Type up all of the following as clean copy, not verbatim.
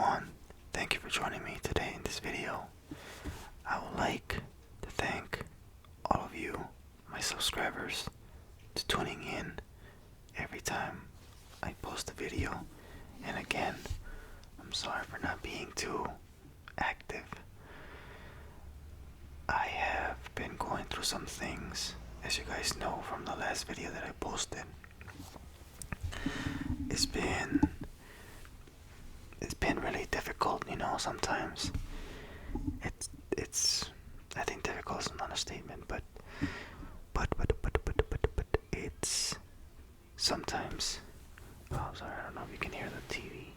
everyone, thank you for joining me today in this video. I would like to thank all of you, my subscribers, to tuning in every time I post a video. And again, I'm sorry for not being too active. I have been going through some things, as you guys know from the last video that I posted. It's been really difficult, sometimes. It's I think difficult is an understatement, but it's sometimes. Oh, sorry, I don't know if you can hear the TV.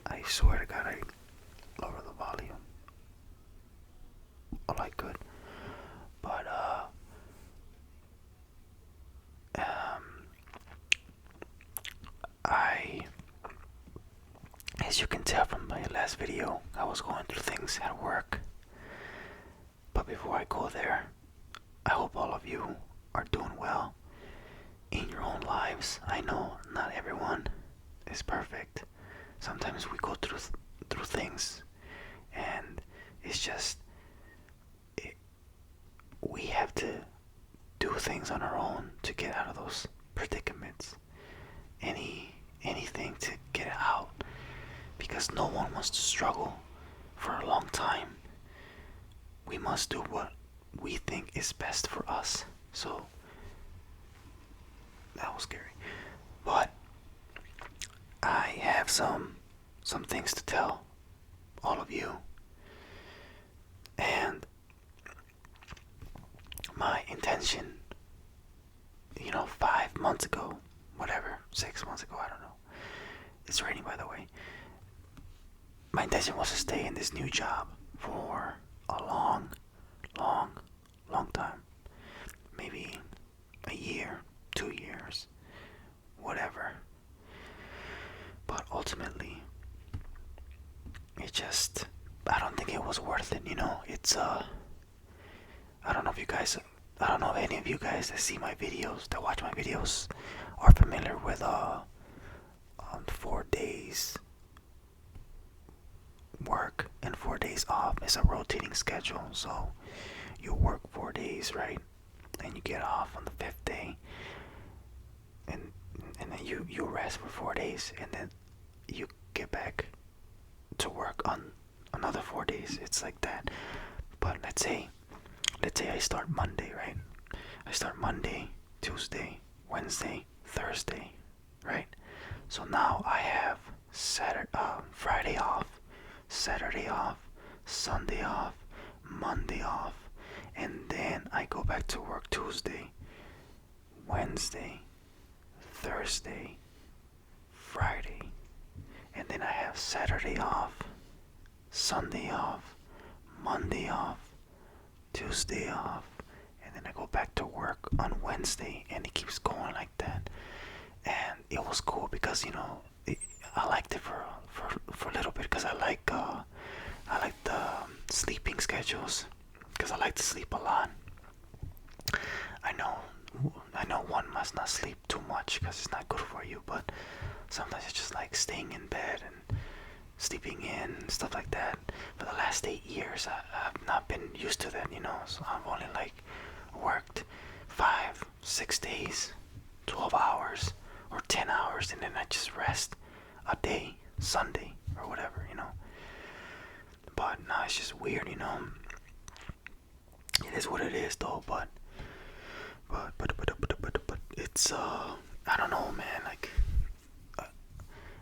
I swear to God, I lower the volume all I could, but as you can tell from my last video, I was going through things at work. But before I go there, I hope all of you are doing well in your own lives. I know not everyone is perfect. Sometimes we go through things, and it's just we have to do things on our own to get out of those predicaments. Anything to get out, because no one wants to struggle for a long time. We must do what we think is best for us. So that was scary, but I have some things to tell all of you. And my intention, 5 months ago, whatever, 6 months ago, I don't know. It's raining, by the way. My intention was to stay in this new job for a long time. Maybe a year, 2 years, whatever. But ultimately, I don't think it was worth it, It's, I don't know if any of you guys that see my videos, that watch my videos, are familiar with 4 days work and 4 days off. It's a rotating schedule, so you work 4 days, right, and you get off on the 5th day, and then you rest for 4 days, and then you get back to work on another 4 days. It's like that. But let's say I start Monday, right? I start Monday, Tuesday, Wednesday, Thursday, right? So now I have Friday off, Saturday off, Sunday off, Monday off, and then I go back to work Tuesday, Wednesday, Thursday, Friday, and then I have Saturday off, Sunday off, Monday off, Tuesday off, and then I go back to work on Wednesday, and it keeps going like that. And it was cool because I liked it for a little bit, because I like the sleeping schedules, because I like to sleep a lot. I know one must not sleep too much because it's not good for you, but sometimes it's just like staying in bed and sleeping in and stuff like that. For the last 8 years, I've not been used to that, so I've only worked 5-6 days, 12 hours or 10 hours, and then I just rest a day, Sunday or whatever, But now it's just weird, It is what it is, though. But it's I don't know, man.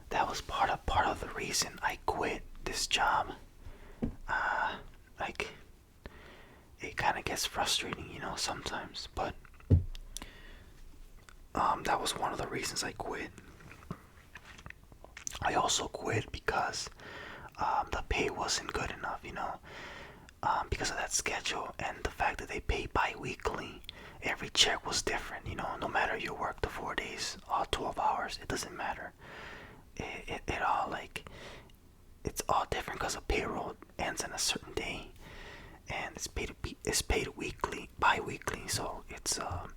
That was part of the reason I quit this job. It kind of gets frustrating, sometimes. But that was one of the reasons I quit. I also quit because the pay wasn't good enough, because of that schedule and the fact that they pay bi-weekly. Every check was different, no matter you work the 4 days, all 12 hours, it doesn't matter. It all it's all different because a payroll ends on a certain day, and it's paid weekly, bi-weekly. So it's I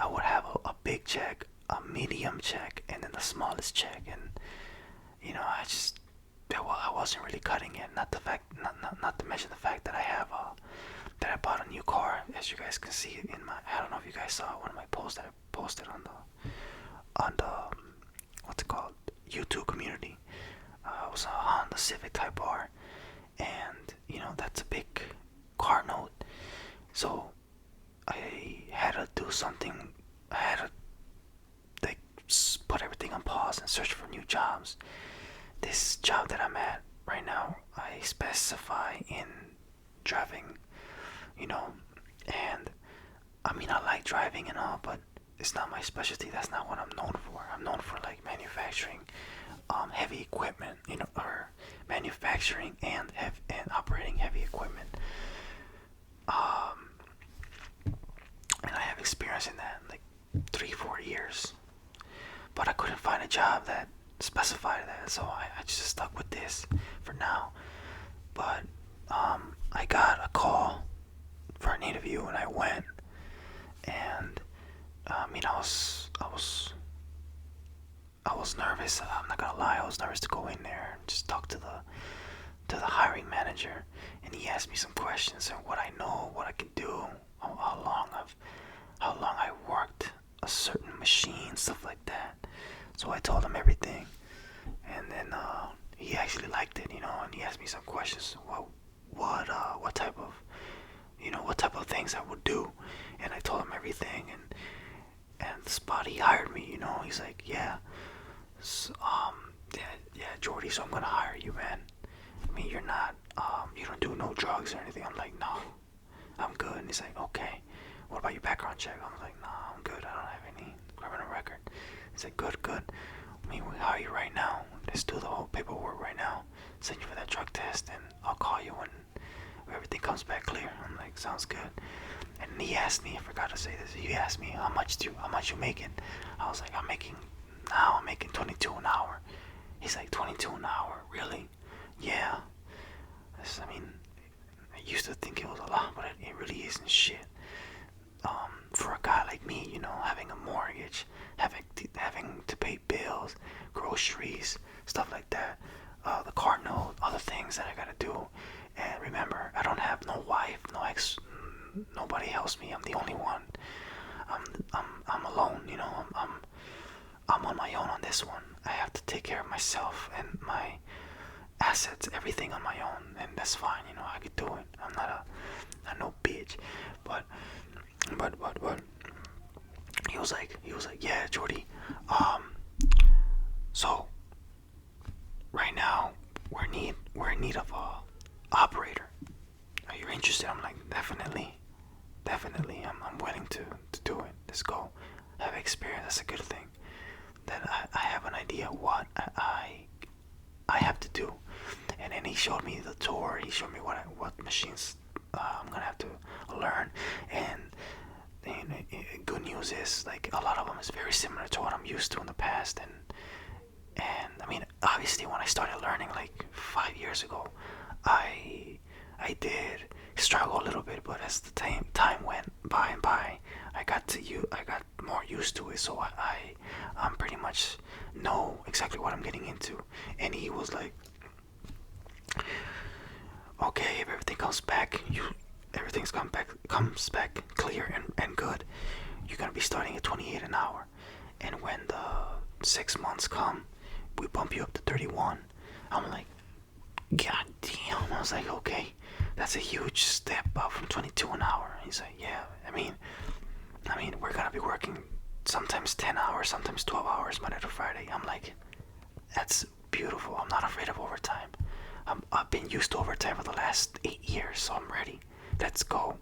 would have a big check, a medium check, and then the smallest check, and I wasn't really cutting it. Not to mention the fact that that I bought a new car, as you guys can see in my. I don't know if you guys saw one of my posts that I posted on the what's it called, YouTube community. It was a Honda Civic Type R, and that's a big car note. So I had to do something. I had to like put everything on pause and search for new jobs. This job that I'm at right now, I specify in driving, and I mean, I like driving and all, but it's not my specialty. That's not what I'm known for. I'm known for like manufacturing heavy equipment, or manufacturing and operating heavy equipment. And I have experience in that, like 3-4 years. But I couldn't find a job that specified that, so I just stuck with this for now. But I got a call for an interview, and I went, and I was nervous. I'm not gonna lie, I was nervous to go in there and just talk to the hiring manager, and he asked me some questions and what I know, what I can do, how long I worked a certain machine, stuff like that. So I told him everything, and then he actually liked it, and he asked me some questions. What type of things I would do, and I told him everything, and the spot he hired me, he's like, yeah, so, yeah, Jordy, so I'm gonna hire you, man. I mean, you're not, you don't do no drugs or anything. I'm like, no, I'm good. And he's like, okay, what about your background check? I'm like, no, I'm good. I don't have any criminal record. He's like, good. I mean, we hire you right now. Let's do the whole paperwork right now. Send you for that drug test, and I'll call you when everything comes back clear. I'm like, sounds good. And he asked me, I forgot to say this. He asked me, how much you making? I was like, I'm making 22 an hour. He's like, 22 an hour, really? Yeah. I mean, I used to think it was a lot, but it really isn't shit. For a guy like me, having a mortgage, having to pay bills, groceries, stuff like that, the car note, other things that I gotta do. And remember, I don't have no wife, no ex, nobody helps me. I'm the only one. I'm alone. I'm on my own on this one. I have to take care of myself and my assets, everything on my own, and that's fine. I could do it. I'm not no bitch. But he was like, yeah, Jordy. So right now we're in need of a operator. Are you interested? I'm like, definitely. I'm willing to do it. Let's go. Have experience. That's a good thing. Then I have an idea what I have to do, and then he showed me the tour. He showed me what machines I'm gonna have to learn, and good news is, like, a lot of them is very similar to what I'm used to in the past, and I mean, obviously when I started learning like 5 years ago, I did struggle a little bit, but as the time went by, I got more used to it, so I'm pretty much know exactly what I'm getting into. And he was like, okay, if everything comes back clear and good, you're gonna be starting at 28 an hour, and when the 6 months come, we bump you up to 31. I'm like, god damn. I was like, okay, that's a huge step up from 22 an hour. He's like, yeah, I mean we're gonna be working sometimes 10 hours, sometimes 12 hours Monday to Friday. I'm like, that's beautiful. I'm not afraid of overtime. I've been used to overtime for the last 8 years, so I'm ready. Let's go.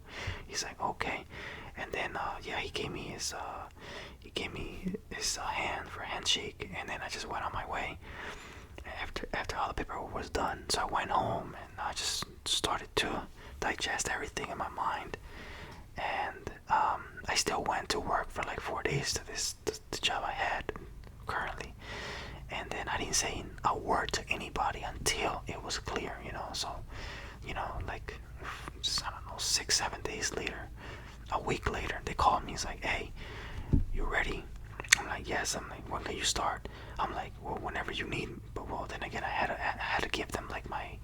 He's like, okay. And then he gave me his hand for a handshake, and then I just went on my way after all the paperwork was done. So I went home and I just started to digest everything in my mind, and I still went to work for like 4 days to the job I had currently, and then I didn't say a word to anybody until it was clear, so like, I don't know, 6-7 days later, a week later, they called me. It's like, hey, you ready? I'm like, yes. I'm like, when can you start? I'm like, well, whenever you need. But well, then again, I had to give them like my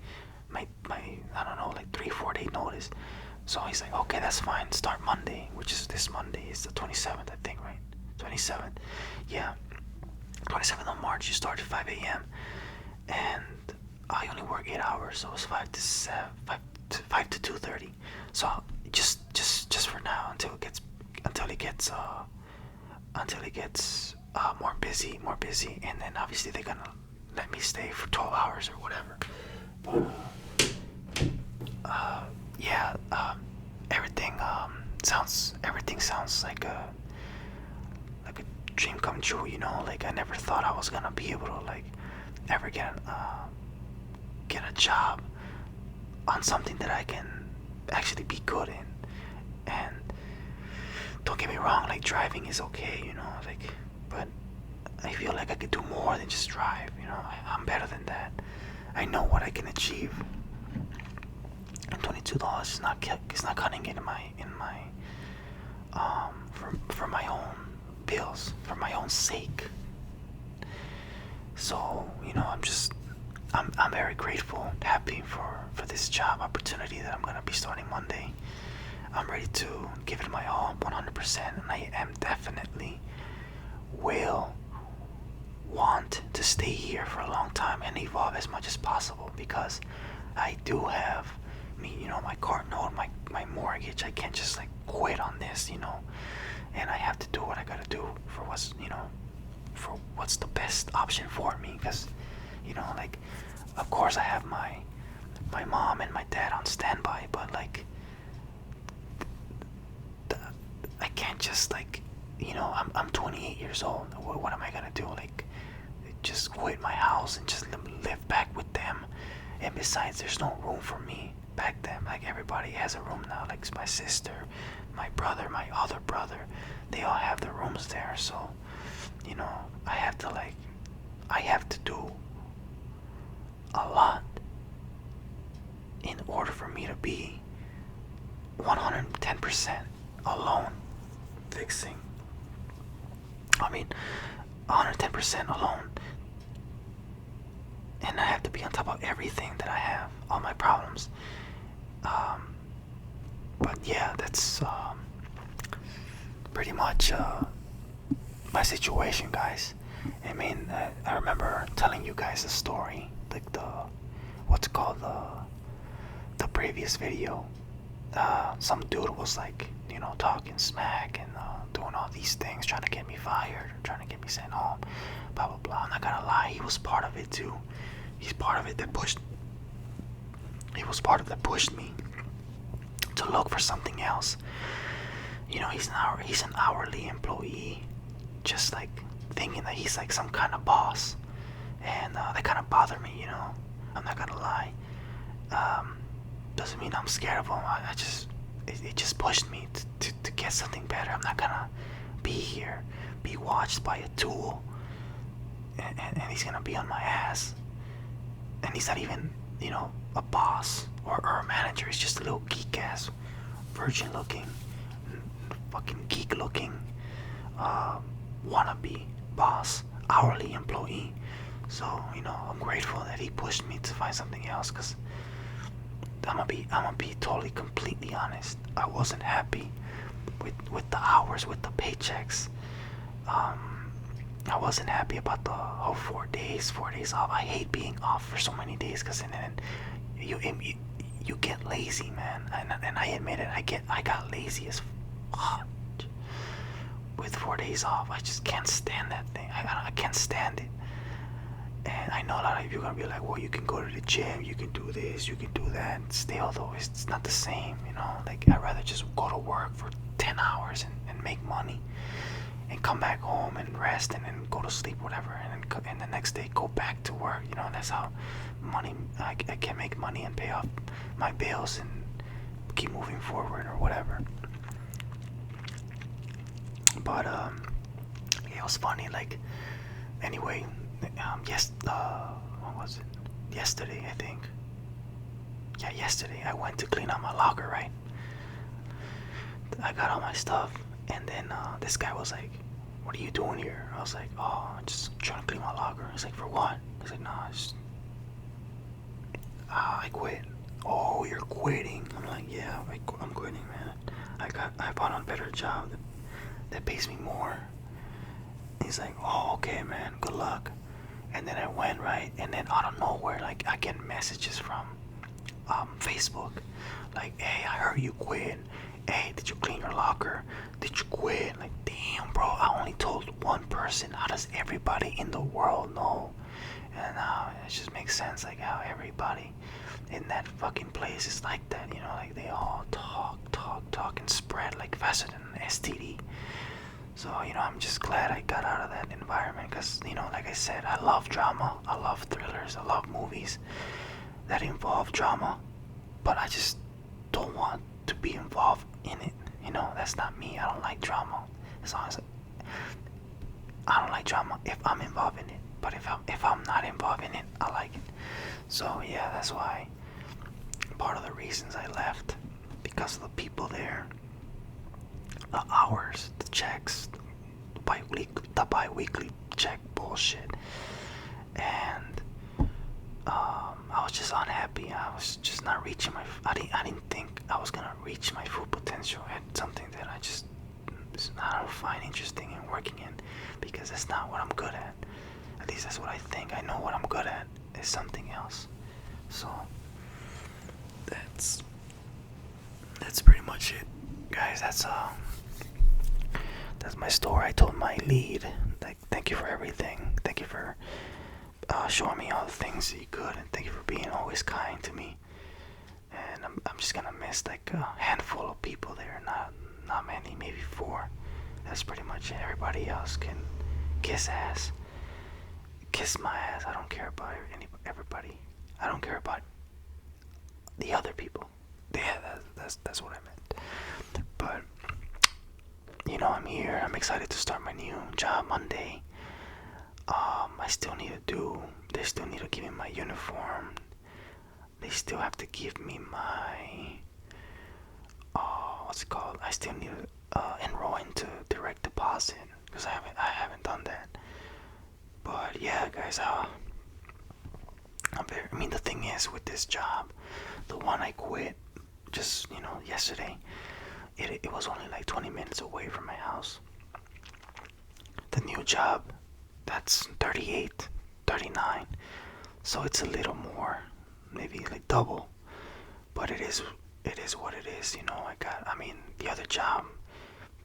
I don't know, like 3 4 day notice. So he's like, okay, that's fine. Start Monday, which is this Monday. It's the 27th, I think, right? 27th. Yeah, 27th of March. You start at 5 a.m. and I only work 8 hours, so it's 5 to 2:30. So just for now until it gets more busy, and then obviously they're gonna let me stay for 12 hours or whatever. But yeah, everything sounds like a dream come true. Like I never thought I was gonna be able to like ever get a job on something that I can actually be good in. And don't get me wrong, like driving is okay, like, but I feel like I could do more than just drive. I'm better than that. I know what I can achieve, and $22 is not cutting it in my for my own bills, for my own sake. So I'm very grateful, happy for this job opportunity that I'm gonna be starting Monday. I'm ready to give it my all, 100%, and I am definitely will want to stay here for a long time and evolve as much as possible, because I do have my car note, my mortgage. I can't just like quit on this, and I have to do what I gotta do for what's the best option for me, because like, of course I have my mom and my dad on standby, but like I can't just like, I'm 28 years old. What am I gonna do? Like, just quit my house and just live back with them? And besides, there's no room for me back then. Like, everybody has a room now. Like my sister, my brother, my other brother, they all have their rooms there. So, I have to do a lot in order for me to be 110% alone fixing. 110% alone. And I have to be on top of everything that I have, all my problems. But yeah, that's pretty much my situation, guys. I remember telling you guys a story, like what's called the previous video. Some dude was like, talking smack and doing all these things, trying to get me fired, trying to get me sent home, blah blah blah. I'm not gonna lie, he was part of it too. He's part of it that pushed. He was part of that pushed me to look for something else. He's an hourly employee, just like thinking that he's like some kind of boss, and that kind of bothered me. I'm not gonna lie. Doesn't mean I'm scared of him. It just pushed me to get something better. I'm not gonna be here, be watched by a tool, and he's gonna be on my ass. And he's not even, a boss or a manager. He's just a little geek ass, virgin looking, fucking geek looking, wannabe boss, hourly employee. So, I'm grateful that he pushed me to find something else, because I'm gonna be totally completely honest. I wasn't happy with the hours, with the paychecks. I wasn't happy about the whole 4 days off. I hate being off for so many days, because then you get lazy, man. And I admit it, I got lazy as fuck with 4 days off. I just can't stand that thing. I can't stand it. And I know a lot of you are gonna be like, well, you can go to the gym, you can do this, you can do that. Still though, it's not the same, Like, I'd rather just go to work for 10 hours and make money, and come back home and rest, and then go to sleep, whatever, and the next day go back to work. That's how I can make money and pay off my bills and keep moving forward or whatever. But it was funny. Like, anyway, what was it? Yesterday, I think. Yeah, yesterday I went to clean out my locker, right? I got all my stuff, and then this guy was like, what are you doing here? I was like, oh, I'm just trying to clean my locker. He's like, for what? He's like, nah, I quit. Oh, you're quitting? I'm like, yeah, I'm quitting, man. I found a better job that pays me more. He's like, oh, okay, man, good luck. And then I went, right, and then out of nowhere, like, I get messages from Facebook, like, hey, I heard you quit. Hey, did you clean your locker? Did you quit? Like, damn, bro, I only told one person. How does everybody in the world know? And it just makes sense, like, how everybody in that fucking place is like that, you know, like, they all talk, and spread like faster than an STD. So, you know, I'm just glad I got out of that environment because, you know, like I said, I love drama, I love thrillers, I love movies that involve drama, but I just don't want to be involved in it. You know, that's not me. I don't like drama. As long as I don't like drama if I'm involved in it, but if I'm not involved in it, I like it. So yeah, that's why part of the reasons I left, because of the people there, the hours, the checks, the bi-weekly check bullshit, and I was just unhappy. I was just not reaching my. I didn't think I was gonna reach my full potential at something that I don't find interesting and working in, because that's not what I'm good at. At least that's what I think. I know what I'm good at is something else. So that's pretty much it, guys. That's my story. I told my lead, like, thank you for everything. Thank you for showing me all the things that you could, and thank you for being always kind to me. And I'm just gonna miss like a handful of people there, not many, maybe 4. That's pretty much it. Everybody else can kiss my ass. I don't care about everybody. I don't care about the other people. Yeah, that's what I meant. But you know, I'm here. I'm excited to start my new job Monday. They still need to give me my uniform. They still have to give me my, what's it called? I still need to enroll into direct deposit because I haven't done that. But yeah, guys, I mean, the thing is with this job, the one I quit just, you know, yesterday, it was only like 20 minutes away from my house. The new job, that's 38, 39, so it's a little more, maybe like double, but it is what it is, you know. I mean, the other job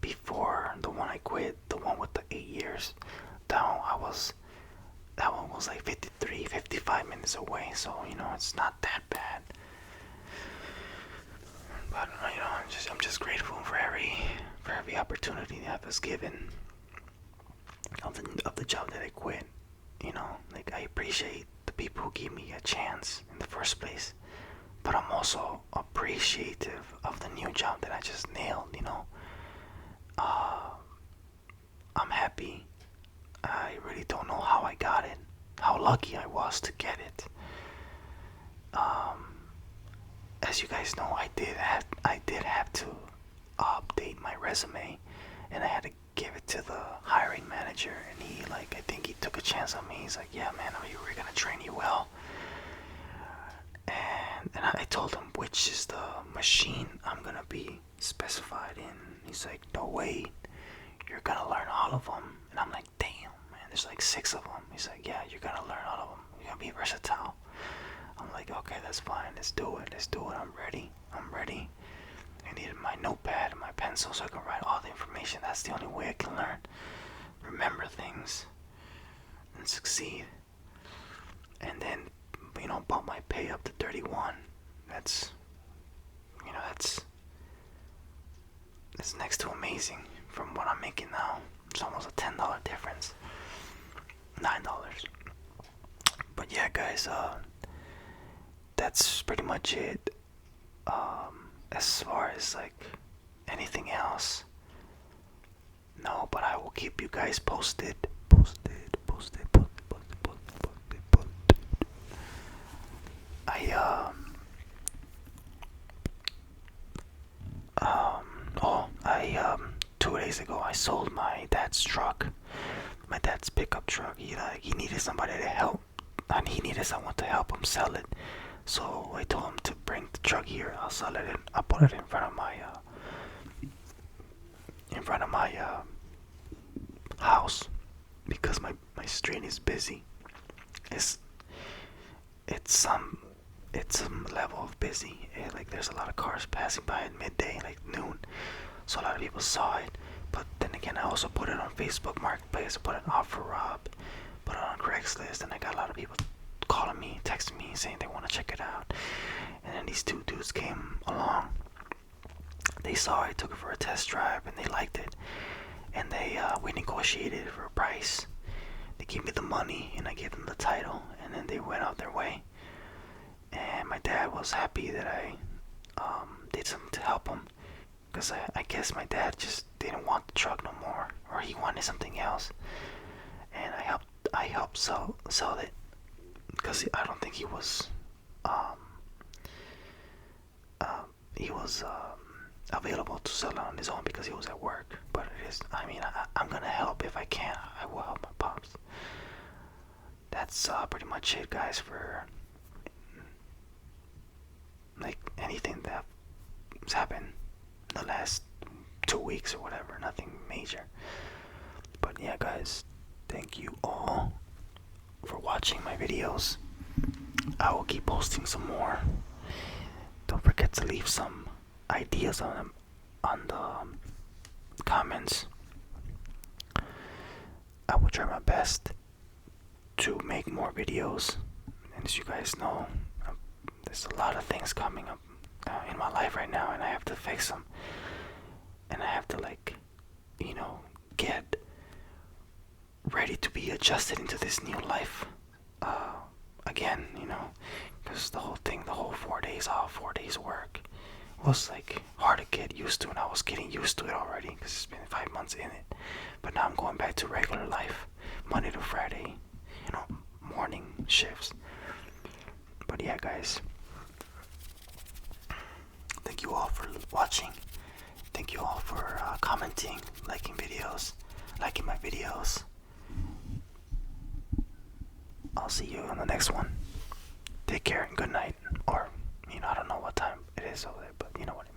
before the one I quit, the one with the 8 years, that one was like 53, 55 minutes away, so, you know, it's not that bad. But, you know, I'm just grateful for every opportunity that was given of the job that I quit. You know, like, I appreciate the people who gave me a chance in the first place, but I'm also appreciative of the new job that I just nailed. You know, I'm happy. I really don't know how I got it, how lucky I was to get it. As you guys know, I did have to update my resume, and I had to give it to the hiring manager, and I think he took a chance on me. He's like, yeah, man, we're gonna train you well. And I told him which is the machine I'm gonna be specified in. He's like, no, wait, you're gonna learn all of them. And I'm like, damn, man, there's like 6 of them. He's like, yeah, you're gonna learn all of them. You're gonna be versatile. I'm like, okay, that's fine. Let's do it. I'm ready. I needed my notepad and my pencil so I can write all the information. That's the only way I can learn, remember things, and succeed. And then, you know, bump my pay up to 31. That's next to amazing from what I'm making now. It's almost a $10 difference. $9. But yeah, guys, that's pretty much it. As far as like anything else, no, but I will keep you guys posted. I 2 days ago I sold my dad's truck. my dad's pickup truck. He needed somebody to help, and he needed someone to help him sell it. So I told him to bring the truck here. I'll sell it. I'll put it in front of my house, because my street is busy. It's it's some level of busy. Like there's a lot of cars passing by at midday, like noon. So a lot of people saw it. But then again, I also put it on Facebook Marketplace. I put it on OfferUp, put it on Craigslist, and I got a lot of people calling me, texting me, saying they want to check it out. And then these two dudes came along. They saw it, took it for a test drive, and they liked it. And we negotiated for a price. They gave me the money, and I gave them the title, and then they went out their way. And my dad was happy that I did something to help him, because I guess my dad just didn't want the truck no more, or he wanted something else. And I helped sell it, because I don't think he was available to sell it on his own, because he was at work. But it is, I mean, I'm gonna help if I can. I will help my pops. That's pretty much it, guys, for like anything that's happened in the last 2 weeks or whatever. Nothing major. But yeah, guys, thank you all for watching my videos. I will keep posting some more. Don't forget to leave some ideas on the comments. I will try my best to make more videos. And as you guys know, there's a lot of things coming up in my life right now, and I have to fix them. And I have to, like, get ready to be adjusted into this new life again, because the whole 4 days off, 4 days work was like hard to get used to, and I was getting used to it already because it's been 5 months in it. But now I'm going back to regular life, Monday to Friday, morning shifts. But yeah, guys, thank you all for watching. Thank you all for commenting, liking my videos. I'll see you on the next one. Take care and good night. Or, I don't know what time it is over there, but you know what I mean.